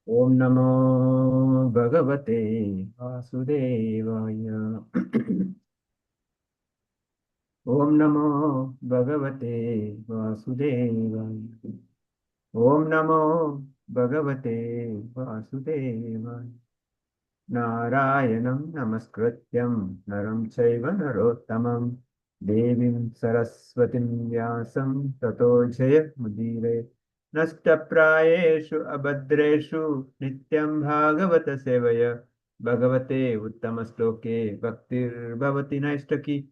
Om Namo Bhagavate Vasudevaya. Om Namo Bhagavate Vasudevaya. Om Namo Bhagavate Vasudevaya. Narayanam Namaskrityam Naram Chaiva Narottamam Devim Saraswatim Vyasam Tato Jaya Mudire Nashtaprayeshu Abhadreshu Nityam Bhagavata Sevaya Bhagavate Uttamastoke Bhaktir Bhavati Naistaki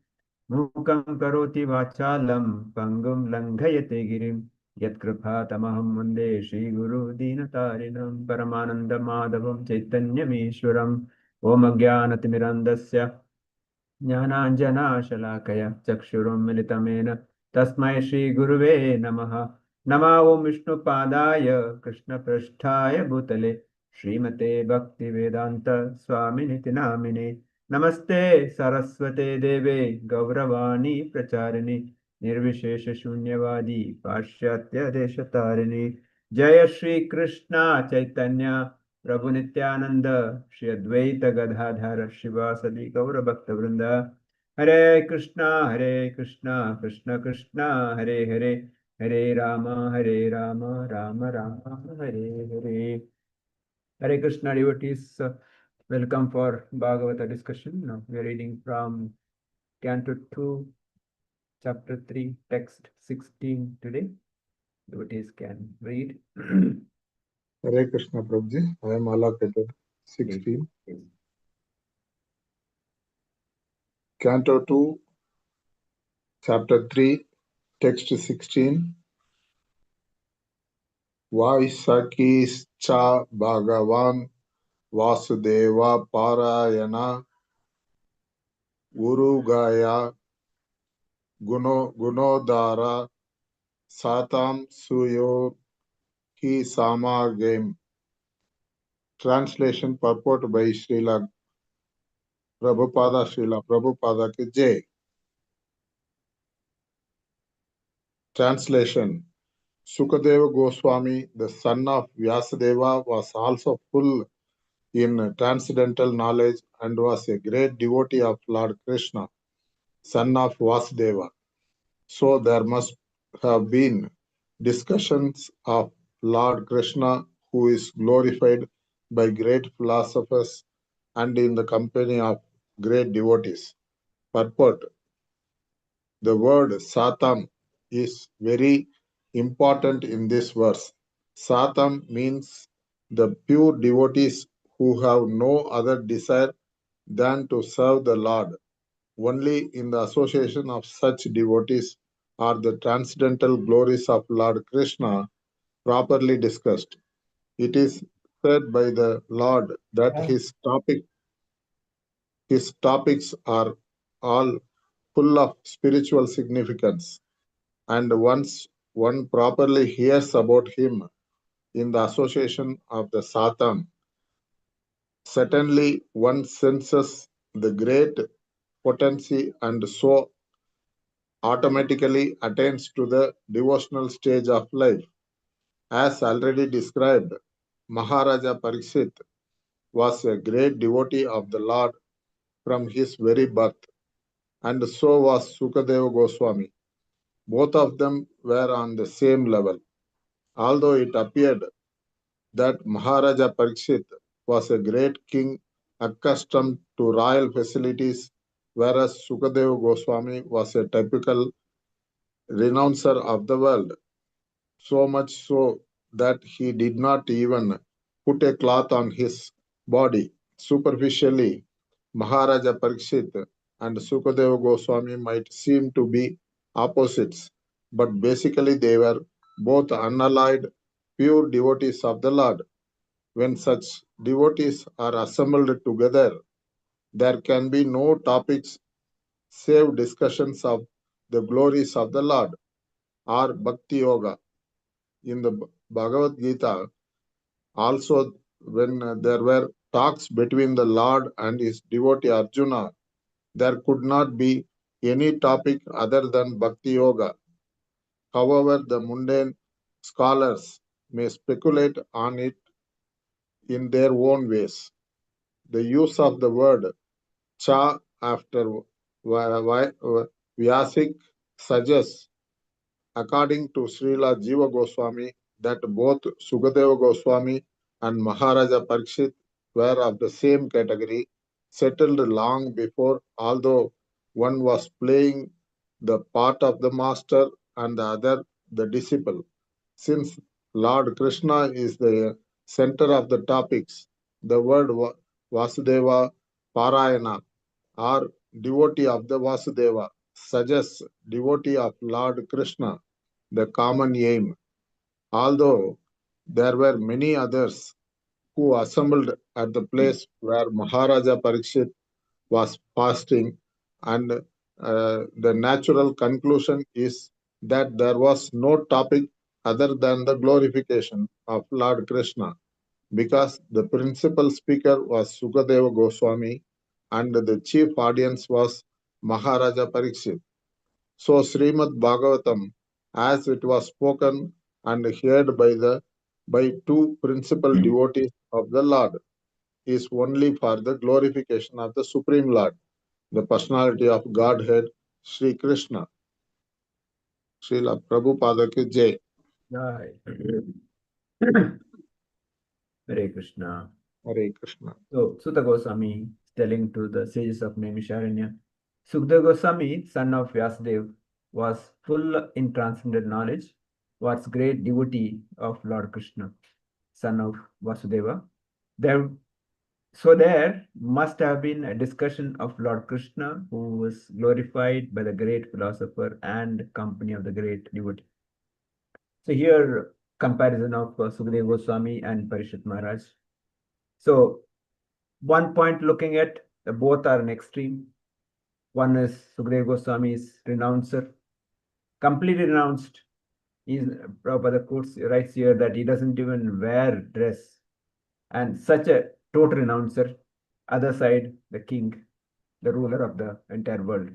Mukam Karoti Vachalam Pangum Langhayate Girim Yatkripatamaham Vande Shri Guru Dinatarinam Paramananda Madhavam Chaitanyamishwaram Om Ajnanatimirandasya Jnananjanashalaakaya Chakshurum Militamena Tasmai Shri Guruve Namaha Nama Om Vishnupadaya Krishna Prasthaya Bhutale Srimate Bhakti Vedanta Swaminiti Namine Namaste Saraswate Deve Gauravani Pracharini Nirvishesha Shunyavadi Pashyatya Deshatarini Jaya Shri Krishna Chaitanya Prabhu Nityananda, Shri Advaita Gadadhara Shivasadi Gaura Bhakta Vrinda, Hare Krishna, Krishna Krishna, Hare Hare, Hare Rama, Rama Rama, Hare Hare. Hare Krishna devotees, welcome for Bhagavata discussion. Now we are reading from Canto 2, Chapter 3, Text 16 today. Devotees can read. Hare Krishna Prabhuji, I am allocated 16. Yes. Canto 2, Chapter 3, Text 16. Vaisakischa Bhagavan Vasudeva Parayana Urugaya Gunodara Satam Suyo Ki Samagam. Translation purport by Srila Prabhupada ki Jai. Translation. Sukadeva Goswami, the son of Vyasadeva, was also full in transcendental knowledge and was a great devotee of Lord Krishna, son of Vasudeva. So there must have been discussions of Lord Krishna, who is glorified by great philosophers and in the company of great devotees. Purport. The word Satam is very important in this verse. Satam means the pure devotees who have no other desire than to serve the Lord. Only in the association of such devotees are the transcendental glories of Lord Krishna properly discussed. It is said by the Lord that his topics are all full of spiritual significance, and once one properly hears about him in the association of the Satam, certainly one senses the great potency and so automatically attains to the devotional stage of life. As already described, Maharaja Parikshit was a great devotee of the Lord from his very birth, and so was Sukadeva Goswami. Both of them were on the same level. Although it appeared that Maharaja Parikshit was a great king accustomed to royal facilities, whereas Sukadeva Goswami was a typical renouncer of the world, so much so that he did not even put a cloth on his body. Superficially, Maharaja Parikshit and Sukadeva Goswami might seem to be opposites, but basically they were both unallied, pure devotees of the Lord. When such devotees are assembled together, there can be no topics save discussions of the glories of the Lord or Bhakti Yoga. In the Bhagavad Gita, also, when there were talks between the Lord and his devotee Arjuna, there could not be any topic other than Bhakti Yoga. However, the mundane scholars may speculate on it in their own ways. The use of the word cha after Vyasik suggests, according to Srila Jiva Goswami, that both Sukadeva Goswami and Maharaja Parikshit were of the same category, settled long before, although one was playing the part of the master and the other the disciple. Since Lord Krishna is the center of the topics, the word Vasudeva Parayana or devotee of the Vasudeva suggests devotee of Lord Krishna, the common aim. Although there were many others who assembled at the place where Maharaja Parikshit was fasting, and the natural conclusion is that there was no topic other than the glorification of Lord Krishna, because the principal speaker was Sukadeva Goswami and the chief audience was Maharaja Parikshit. So Srimad Bhagavatam, as it was spoken and heard by two principal devotees of the Lord, is only for the glorification of the Supreme Lord, the personality of Godhead, Sri Krishna. Srila Prabhupada ki Jai. Jai. Hare Krishna. Hare Krishna. So, Sutta Goswami is telling to the sages of Naimisharanya, Sukadeva Goswami, son of Vyasadeva, was full in transcendent knowledge, was great devotee of Lord Krishna, son of Vasudeva. There must have been a discussion of Lord Krishna, who was glorified by the great philosopher and company of the great devotee. So here, comparison of Sukadeva Goswami and Parishit Maharaj. So one point looking at, both are an extreme. One is Sukadeva Goswami's renouncer, completely renounced. Prabhupada quotes, writes here that he doesn't even wear dress, and such a total renouncer. Other side, the king, the ruler of the entire world.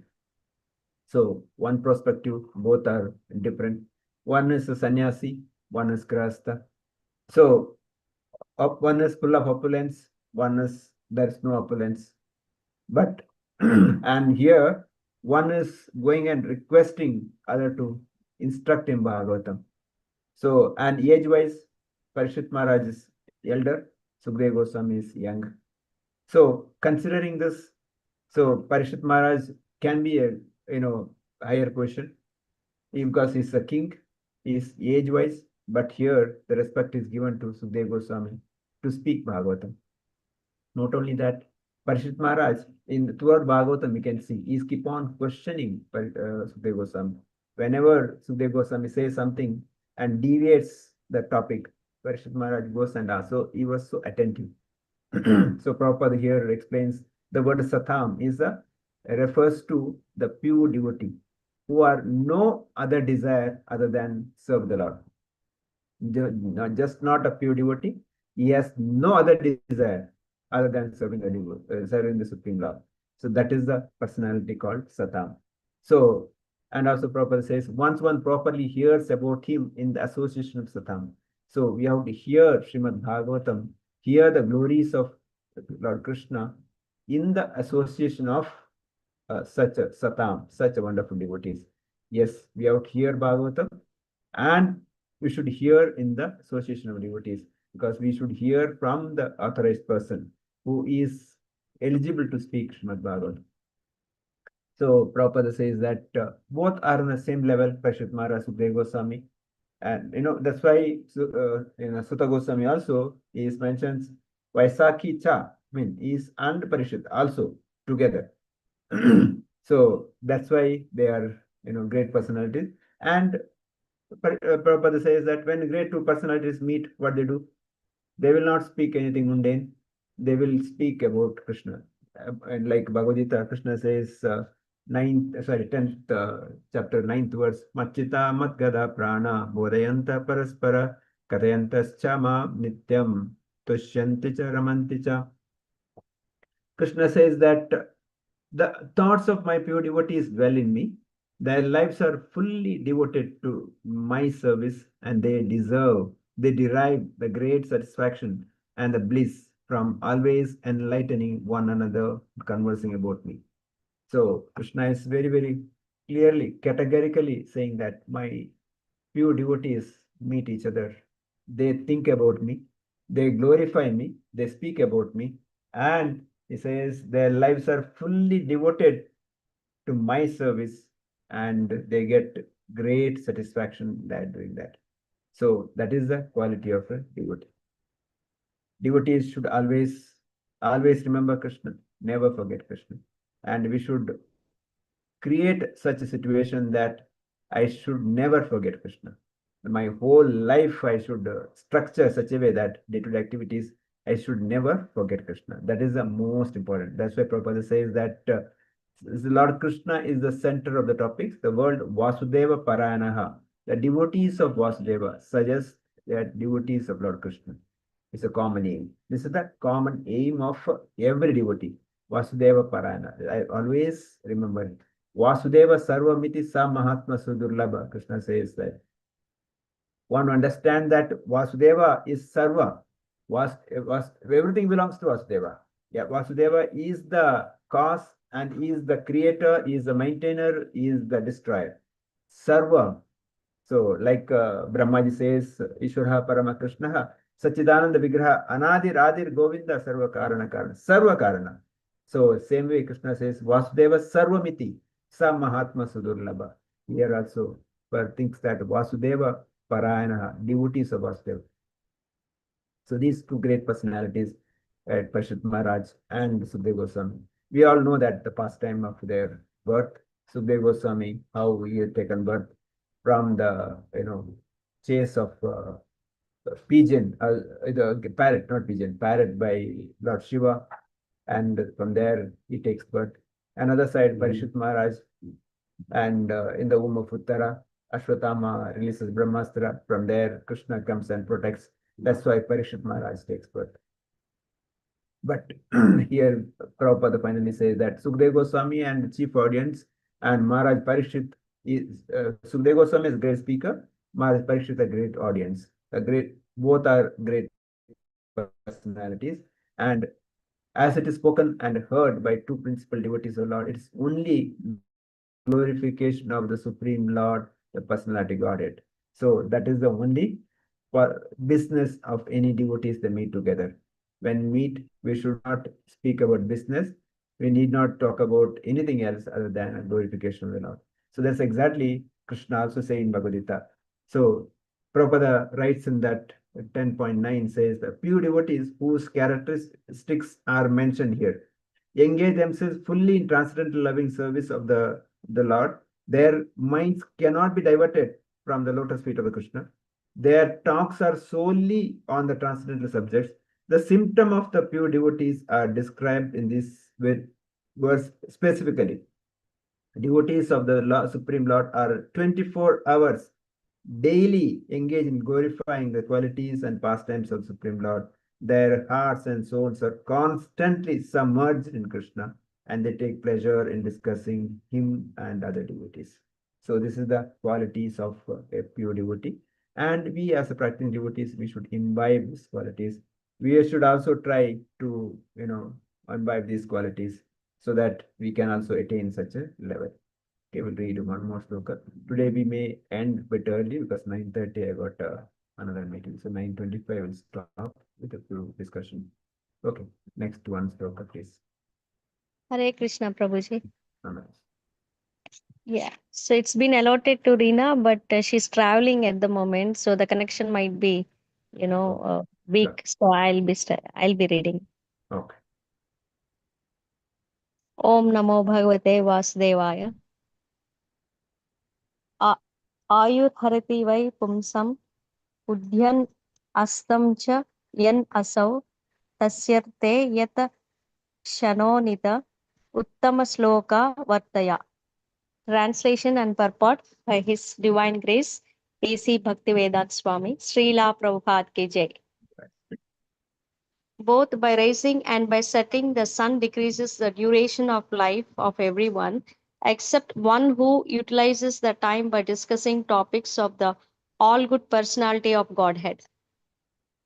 So one perspective, both are different. One is a sannyasi, one is grahastha. So one is full of opulence, one is there's no opulence. But and here one is going and requesting other to instruct him Bhagavatam. So, and age-wise, Parishit Maharaj is elder, Sukadeva Goswami is young. So considering this, so Parishit Maharaj can be a higher position because he's a king, he's age-wise, but here the respect is given to Sukadeva Goswami to speak Bhagavatam. Not only that, Parishit Maharaj, throughout Bhagavatam, we can see, he's keep on questioning Sukadeva Goswami. Whenever Sukadeva Goswami says something and deviates the topic, Parishit Maharaj goes and asks. So he was so attentive. So Prabhupada here explains the word satam refers to the pure devotee who are no other desire other than serve the Lord. Not a pure devotee, he has no other desire other than serving the Supreme Lord. So that is the personality called Satam. So, and also Prabhupada says, once one properly hears about him in the association of Satam. So we have to hear Srimad Bhagavatam, hear the glories of Lord Krishna in the association of such a Satam, such a wonderful devotees. Yes, we have to hear Bhagavatam, and we should hear in the association of devotees, because we should hear from the authorized person who is eligible to speak Srimad Bhagavatam. So Prabhupada says that both are on the same level, Parishit Maharaj, Sukadeva Goswami. And that's why Sutta Goswami also is mentions Vaisakhi Cha, is and Parishit also together. So that's why they are great personalities. And Prabhupada says that when great two personalities meet, what they do? They will not speak anything mundane. They will speak about Krishna. And like Bhagavad Gita, Krishna says, 10th chapter, 9th verse, Machita Matgada Prana Bodhayanta Paraspara Katayantascha Ma Nityam Tushyanti Cha Ramanti Cha. Krishna says that the thoughts of my pure devotees dwell in me. Their lives are fully devoted to my service, and they derive the great satisfaction and the bliss from always enlightening one another, conversing about me. So Krishna is very, very clearly, categorically saying that my few devotees meet each other. They think about me, they glorify me, they speak about me, and he says their lives are fully devoted to my service and they get great satisfaction that doing that. So that is the quality of a devotee. Devotees should always remember Krishna, never forget Krishna. And we should create such a situation that I should never forget Krishna. My whole life, I should structure such a way that day-to-day activities, I should never forget Krishna. That is the most important. That's why Prabhupada says that Lord Krishna is the center of the topics. The word Vasudeva Parayanaha, the devotees of Vasudeva suggest that devotees of Lord Krishna. It's a common aim. This is the common aim of every devotee. Vasudeva Parayana. I always remember it. Vasudeva Sarvamiti Sa Mahatma Sudurlabha. Krishna says that. One understand that Vasudeva is Sarva. Everything belongs to Vasudeva. Yeah, Vasudeva is the cause and is the creator, is the maintainer, is the destroyer. Sarva. So, like Brahmaji says, Ishwara Parama Krishna, Sachidananda Vigraha, Anadir Adir Govinda Sarva Karana Karana. Sarva Karana. So, same way Krishna says, Vasudeva Sarvamiti, Sa Mahatma Sudurlabha. Here also, for thinks that Vasudeva Parayana, devotees of Vasudeva. So, these two great personalities, Parishit Maharaj and Sukadeva Goswami, we all know that the pastime of their birth, Sukadeva Goswami, how he had taken birth from the chase of pigeon, the parrot, not pigeon, parrot by Lord Shiva, and from there he takes birth. Another side, Parishit Maharaj, and in the womb of Uttara, Ashwatthama releases Brahmastra. From there, Krishna comes and protects. That's why Parishit Maharaj takes birth. But here, Prabhupada finally says that Sukadeva Goswami and the chief audience and Maharaj Parishit is Sukadeva Goswami is a great speaker, Maharaj Parishit a great audience. Both are great personalities. And as it is spoken and heard by two principal devotees of Lord, it is only glorification of the Supreme Lord, the personality Godhead. So that is the only business of any devotees they meet together. When meet, we should not speak about business. We need not talk about anything else other than glorification of the Lord. So that's exactly Krishna also saying in Bhagavad Gita. So Prabhupada writes in that 10.9 says the pure devotees whose characteristics are mentioned here engage themselves fully in transcendental loving service of the Lord. Their minds cannot be diverted from the lotus feet of the Krishna. Their talks are solely on the transcendental subjects. The symptom of the pure devotees are described in this verse specifically. Devotees of the Supreme Lord are 24 hours daily engaged in glorifying the qualities and pastimes of Supreme Lord. Their hearts and souls are constantly submerged in Krishna and they take pleasure in discussing him and other devotees. So this is the qualities of a pure devotee. And we as a practicing devotees, we should imbibe these qualities. We should also try to, imbibe these qualities so that we can also attain such a level. Okay, we'll read one more sloka. Today we may end a bit early because 9:30 I got another meeting. So 9:25 we'll stop with a few discussion. Okay, next one sloka, please. Hare Krishna, Prabhuji. Namaste. Yeah, so it's been allotted to Reena, but she's traveling at the moment, so the connection might be, weak. So I'll be reading. Okay. Om Namo Bhagavate Vasudevaya. Ayudharati vai pumsam udhyan astam cha yan asau tasyarte yata shanonita uttama sloka vartaya. Translation and purport by His Divine Grace, A.C. Bhaktivedanta Swami, Srila Prabhupada Ki Jai. Both by rising and by setting, the sun decreases the duration of life of everyone, except one who utilizes the time by discussing topics of the all good personality of Godhead.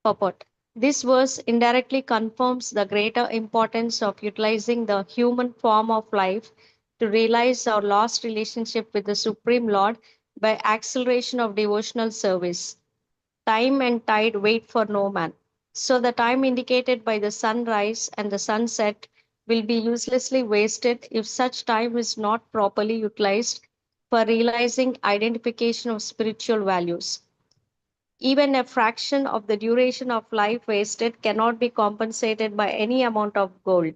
Purport. This verse indirectly confirms the greater importance of utilizing the human form of life to realize our lost relationship with the Supreme Lord by acceleration of devotional service. Time and tide wait for no man. So the time indicated by the sunrise and the sunset will be uselessly wasted if such time is not properly utilized for realizing identification of spiritual values. Even a fraction of the duration of life wasted cannot be compensated by any amount of gold.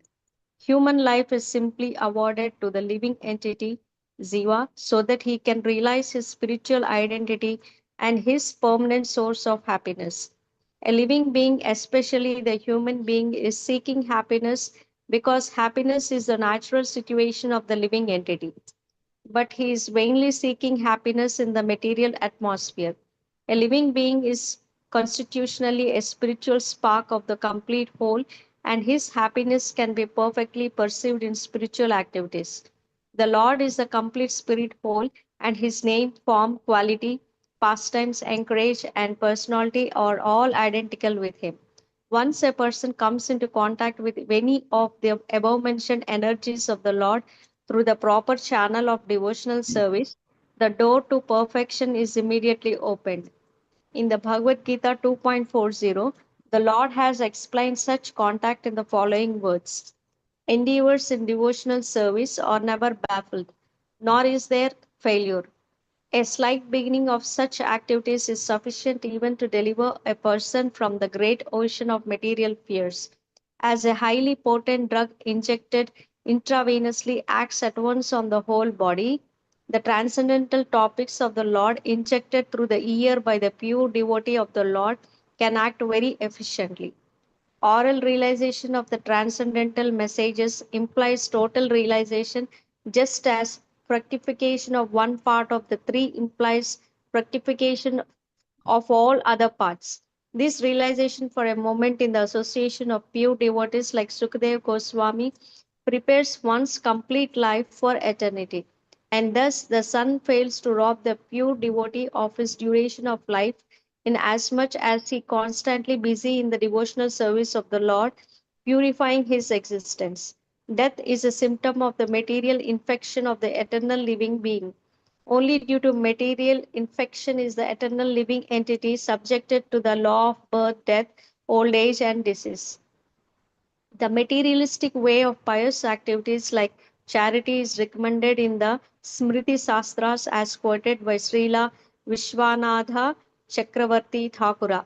Human life is simply awarded to the living entity, Ziva, so that he can realize his spiritual identity and his permanent source of happiness. A living being, especially the human being, is seeking happiness because happiness is the natural situation of the living entity, but he is vainly seeking happiness in the material atmosphere. A living being is constitutionally a spiritual spark of the complete whole, and his happiness can be perfectly perceived in spiritual activities. The Lord is the complete spirit whole, and his name, form, quality, pastimes, anchorage, and personality are all identical with him. Once a person comes into contact with any of the above mentioned energies of the Lord through the proper channel of devotional service, the door to perfection is immediately opened. In the Bhagavad Gita 2.40, the Lord has explained such contact in the following words: endeavors in devotional service are never baffled, nor is there failure. A slight beginning of such activities is sufficient even to deliver a person from the great ocean of material fears. As a highly potent drug injected intravenously acts at once on the whole body, the transcendental topics of the Lord injected through the ear by the pure devotee of the Lord can act very efficiently. Oral realization of the transcendental messages implies total realization, just as fructification of one part of the three implies fructification of all other parts. This realization for a moment in the association of pure devotees like Sukadev Goswami prepares one's complete life for eternity. And thus the sun fails to rob the pure devotee of his duration of life, inasmuch as he constantly busy in the devotional service of the Lord, purifying his existence. Death is a symptom of the material infection of the eternal living being. Only due to material infection is the eternal living entity subjected to the law of birth, death, old age, and disease. The materialistic way of pious activities like charity is recommended in the Smriti Sastras as quoted by Srila Vishwanatha Chakravarti Thakura.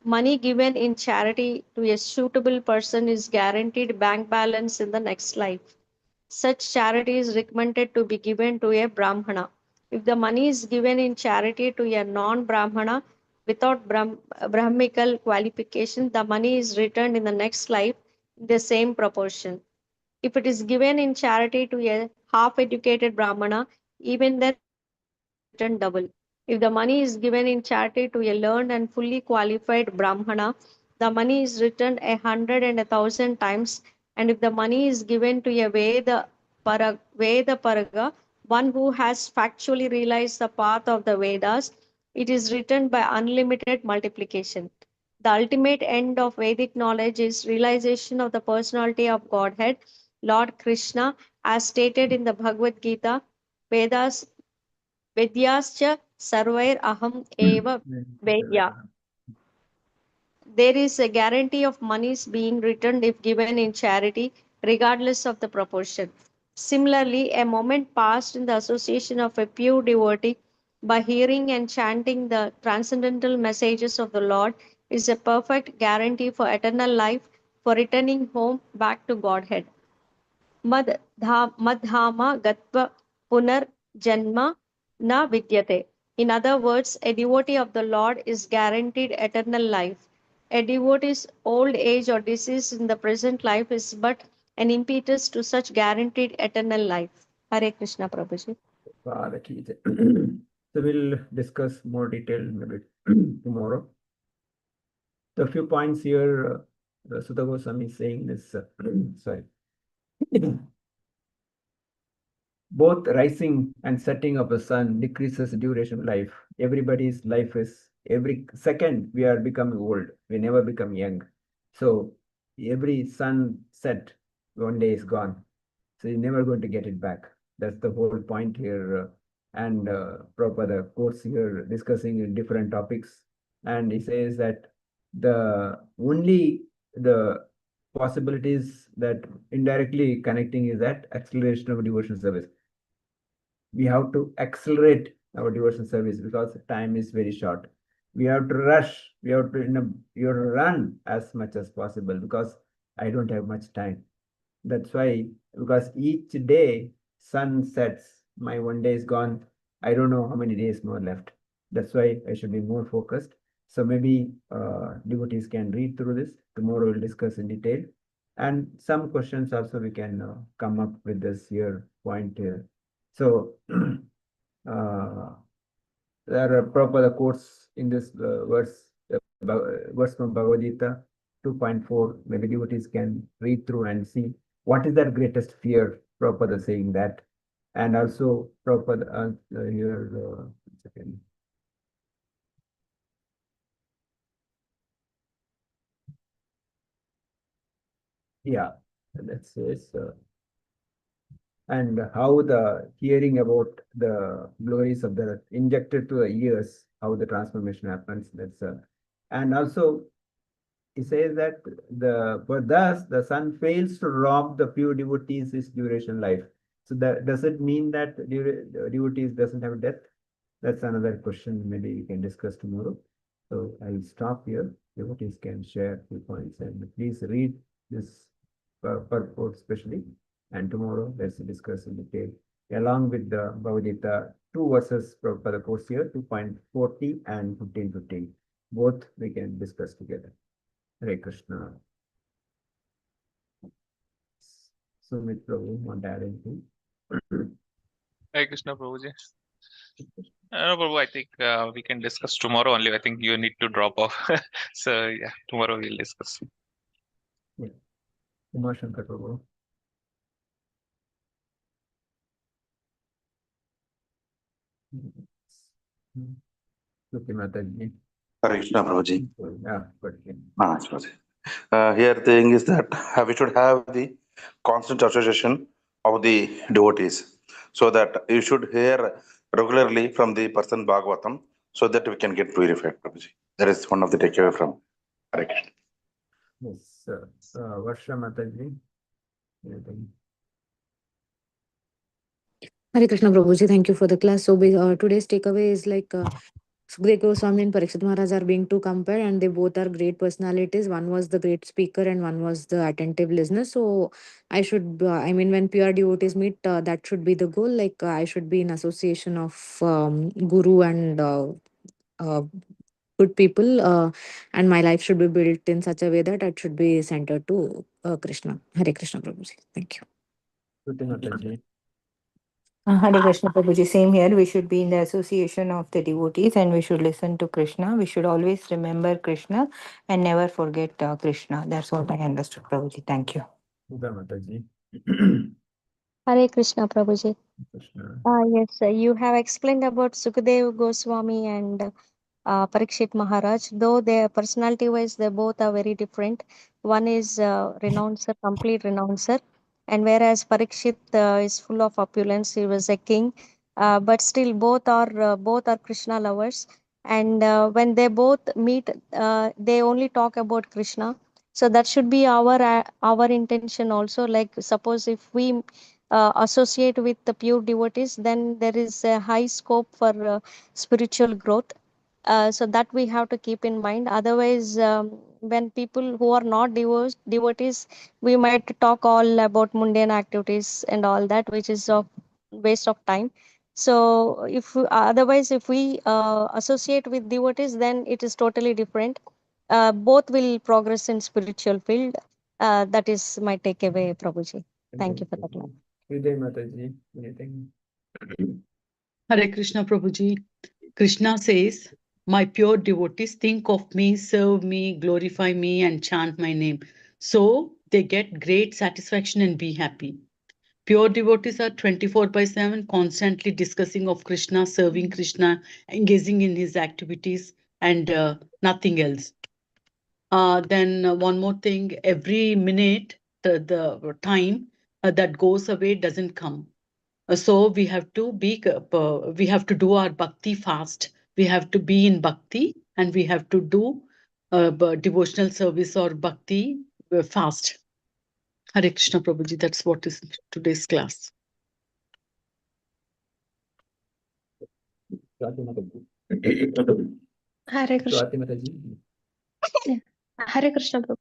Money given in charity to a suitable person is guaranteed bank balance in the next life. Such charity is recommended to be given to a Brahmana. If the money is given in charity to a non Brahmana without Brahmical qualification, the money is returned in the next life in the same proportion. If it is given in charity to a half educated Brahmana, even then the money is returned double. If the money is given in charity to a learned and fully qualified Brahmana, the money is returned 100 and 1,000 times. And if the money is given to a Veda Paraga, one who has factually realized the path of the Vedas, it is returned by unlimited multiplication. The ultimate end of Vedic knowledge is realization of the personality of Godhead, Lord Krishna, as stated in the Bhagavad Gita, Vedas Vedyascha Sarvair Aham Eva Vedya. There is a guarantee of monies being returned if given in charity, regardless of the proportion. Similarly, a moment passed in the association of a pure devotee by hearing and chanting the transcendental messages of the Lord is a perfect guarantee for eternal life, for returning home back to Godhead. Madhama gatva punar janma na vidyate. In other words, a devotee of the Lord is guaranteed eternal life. A devotee's old age or disease in the present life is but an impetus to such guaranteed eternal life. Hare Krishna Prabhuji. Father Ki Jai. So we'll discuss more detail maybe tomorrow. The few points here, Sutta Goswami is saying is, sorry, both rising and setting of the sun decreases duration of life. Everybody's life is Every second we are becoming old. We never become young. So every sunset one day is gone. So you're never going to get it back. That's the whole point here. And Prabhupada quotes here discussing different topics. And he says that the only the possibilities that indirectly connecting is that acceleration of devotion service. We have to accelerate our devotion service because time is very short. We have to rush. We have to, you have to run as much as possible because I don't have much time. That's why, because each day sun sets, my one day is gone. I don't know how many days more left. That's why I should be more focused. So maybe devotees can read through this. Tomorrow we'll discuss in detail. And some questions also we can come up with this here point here. So there are proper quotes in this verse from Bhagavad Gita 2.4. Maybe devotees can read through and see what is their greatest fear. Prabhupada saying that, and also Prabhupada here. One second. Yeah, that says. And how the hearing about the glories of the injected to the ears, how the transformation happens. That's and also he says that for thus the sun fails to rob the pure devotees his duration life. So that does it mean that devotees doesn't have death? That's another question. Maybe we can discuss tomorrow. So I'll stop here. Devotees can share few points and please read this purport especially. And tomorrow let's discuss in detail along with the Bhagavad Gita, two verses for the course here, 2.40 and 15:15. Both we can discuss together. Hare Krishna. Sumit Prabhu, want to add anything? Hare Krishna, Prabhuji. No, Prabhu, I think we can discuss tomorrow only. I think you need to drop off. So, yeah, tomorrow we'll discuss. Yeah. Umar Shankar Prabhu. Okay, Mataji. Hare Krishna, Prabhuji. Yeah, but Prabhuji. Here the thing is that we should have the constant association of the devotees, so that you should hear regularly from the person Bhagavatam, so that we can get purified, Prabhuji. That is one of the takeaway from Hare Krishna. yes, Varsha Mataji. Anything? Hare Krishna Prabhuji, thank you for the class. So today's takeaway is like Sukhdev Goswami and Parikshit Maharaj are being two compared, and they both are great personalities. One was the great speaker and one was the attentive listener. So I should, I mean, when pure devotees meet, that should be the goal. Like I should be in association of Guru and good people, and my life should be built in such a way that it should be centered to Krishna. Hare Krishna Prabhuji. Thank you. Shruti Mataji. Hare Krishna Prabhuji, same here. We should be in the association of the devotees and we should listen to Krishna. We should always remember Krishna and never forget Krishna. That's what I understood, Prabhuji. Thank you. Sudha Mataji. Hare Krishna, Prabhuji. Krishna. Yes, you have explained about Sukadev Goswami and Parikshit Maharaj. Though their personality-wise, they both are very different. One is renouncer, complete renouncer, and whereas Parikshit is full of opulence, he was a king. But still, both are Krishna lovers. And when they both meet, they only talk about Krishna. So that should be our intention also. Like suppose if we associate with the pure devotees, then there is a high scope for spiritual growth. So that we have to keep in mind. Otherwise, when people who are not devotees, we might talk all about mundane activities and all that, which is of waste of time. So otherwise, if we associate with devotees, then it is totally different. Both will progress in spiritual field. That is my takeaway, Prabhuji. Thank you for that. Uday Mataji. Anything? Hare Krishna Prabhuji. Krishna says, my pure devotees think of me, serve me, glorify me, and chant my name. So they get great satisfaction and be happy. Pure devotees are 24/7 constantly discussing of Krishna, serving Krishna, engaging in his activities. and nothing else. Then one more thing, every minute the time that goes away doesn't come. So we have to we have to do our bhakti fast. We have to be in bhakti and we have to do devotional service or bhakti fast. Hare Krishna Prabhuji, that's what is today's class. Hare Krishna. Swati Mataji. Hare Krishna Prabhu.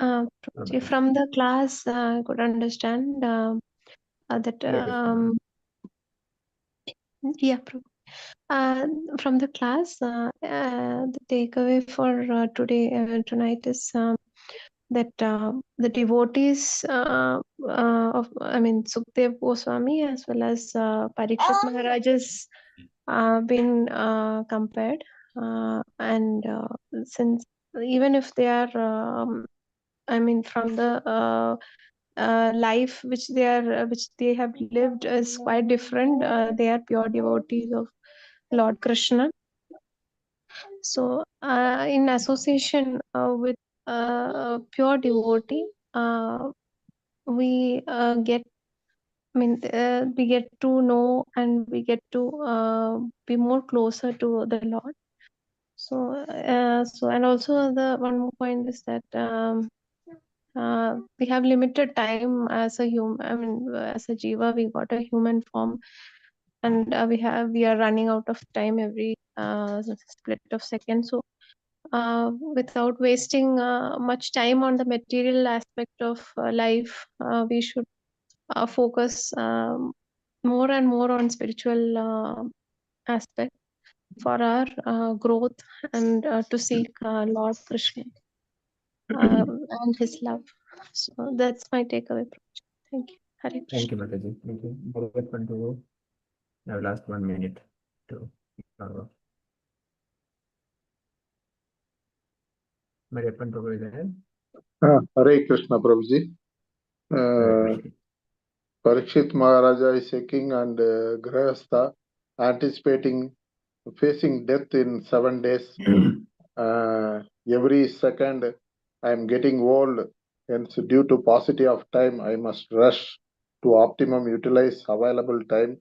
Prabhuji, from the class, I could understand that. Yeah, Prabhu. From the class, the takeaway for tonight is that the devotees of, I mean, Sukhdev Goswami as well as Parikshit Maharaj has been compared, and since even if they are, I mean, from the life which they have lived is quite different. They are pure devotees of Lord Krishna. So, in association with a pure devotee, we get. I mean, we get to know and we get to be more closer to the Lord. So, and also the one more point is that we have limited time as a human. I mean, as a jiva, we got a human form, and we are running out of time every split of second. So, without wasting much time on the material aspect of life, we should focus more and more on spiritual aspect for our growth and to seek Lord Krishna and his love. So that's my takeaway. Thank you. Hare Krishna. Thank you, Mataji. Thank you. Bhagavatam to go. Now last 1 minute to Mariappan Prabhu is there. Hare Krishna Prabhuji. Hare Krishna. Parikshit Maharaja is seeking and Grahastha anticipating facing death in 7 days. Every second I am getting old, and so due to paucity of time, I must rush to optimum utilize available time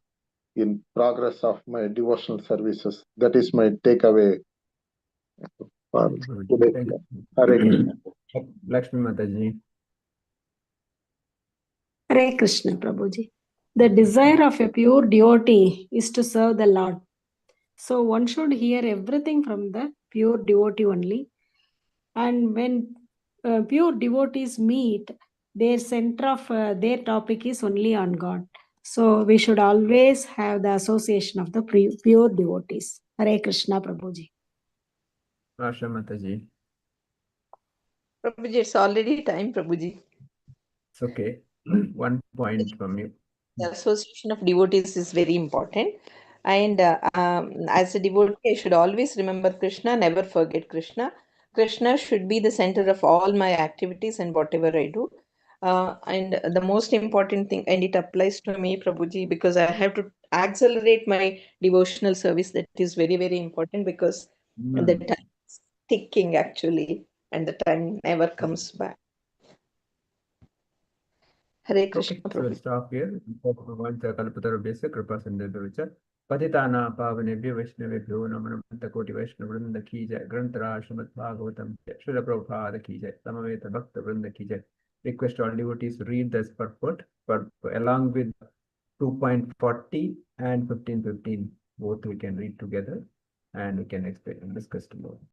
in progress of my devotional services. That is my takeaway for today. Thank you. Hare Krishna. Lakshmi Mataji. Hare Krishna, Prabhuji. The desire of a pure devotee is to serve the Lord. So one should hear everything from the pure devotee only. And when pure devotees meet, their center of their topic is only on God. So we should always have the association of the pure devotees. Hare Krishna, Prabhuji. Asha Mataji. Prabhuji, it's already time, Prabhuji. It's okay. 1 point from you. The association of devotees is very important. And as a devotee, I should always remember Krishna, never forget Krishna. Krishna should be the center of all my activities and whatever I do. And the most important thing, and it applies to me, Prabhuji, because I have to accelerate my devotional service. That is very, very important because the time is ticking actually, and the time never comes back. Hare Krishna. Okay, so we'll stop here. Patitana Pavanebhyo Vaishnavebhyo Namanamanta Koti Vaishnavrinda Ki Jai Grantara Srimad Bhagavatam Srila Prabhupada Ki Jai Samaveta Bhakta Vrinda Ki Jai. Request all devotees to read this purport along with 2.40 and 15:15. Both we can read together and we can explain and discuss tomorrow.